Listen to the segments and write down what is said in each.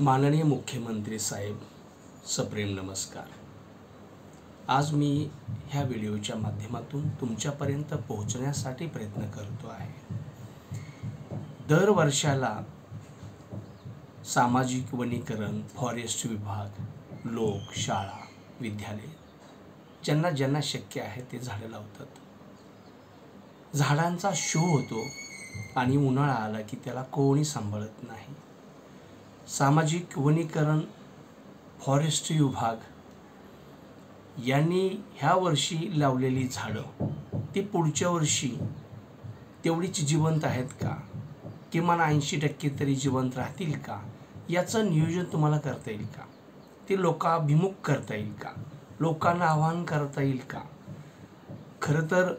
माननीय मुख्यमंत्री साहेब, सप्रेम नमस्कार। आज मी ह्या व्हिडिओच्या माध्यमातून तुमच्यापर्यंत पोहोचण्यासाठी प्रयत्न करतो आहे। दर वर्षाला सामाजिक वनीकरण, फॉरेस्ट विभाग, लोक, शाळा, विद्यालय ज्यांना ज्यांना शक्य आहे ते झाडं लावतात। झाडांचा शो होतो आणि उन्हाळा आला की त्याला कोणी सांभाळत नाही। सामाजिक वनीकरण, फॉरेस्ट विभाग यांनी ह्या वर्षी लावलेली झाडं ती पुढच्या वर्षी तेवढीच जिवंत आहेत का, किमान 80% तरी जिवंत राहतील का, याचं नियोजन तुम्हाला करता येईल का? ते लोकाभिमुख करता येईल का? लोकांना आवाहन करता येईल का? खरं तर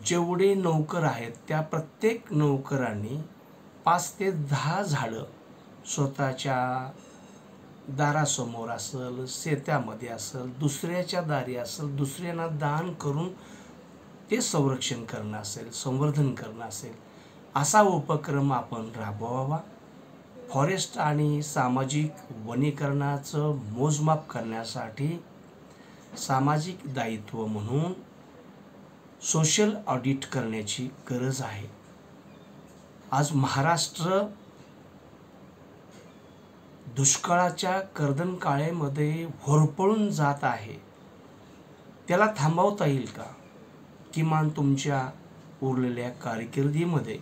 जेवढे नौकर आहेत त्या प्रत्येक नौकरांनी 5 ते 10 झाडं स्वतःच्या दारासमोर असेल, शेतामध्ये असेल, दुसऱ्याच्या दारी असेल, दुसऱ्यांना दान करून ते संरक्षण करणं असेल, संवर्धन करणं असेल, असा उपक्रम आपण राबवावा। फॉरेस्ट आणि सामाजिक वनीकरणाचं मोजमाप करण्यासाठी सामाजिक दायित्व म्हणून सोशल ऑडिट करण्याची गरज आहे। आज महाराष्ट्र दुष्काळाच्या कर्दनकाळेमध्ये होरपळून जात आहे। त्याला थांबवता येईल का? किमान तुमच्या उरलेल्या कारकिर्दीमध्ये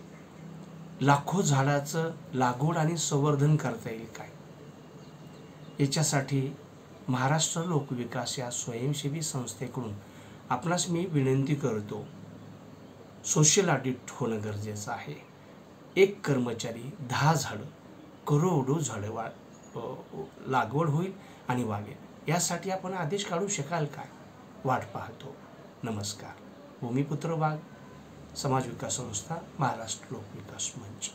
लाखो झाडाचं लागवड आणि संवर्धन करता येईल काय? याच्यासाठी महाराष्ट्र लोकविकास या स्वयंसेवी संस्थेकडून आपणास मी विनंती करतो, सोशल ऑडिट होणं गरजेचं आहे। एक कर्मचारी 10 झाडं, करोडो झाडं लागवड होईल आणि वाढेल। यासाठी आपण आदेश काढू शकाल काय? वाट पाहतो। नमस्कार। भूमिपुत्र वाघ, समाज विकास संस्था, महाराष्ट्र लोकविकास मंच।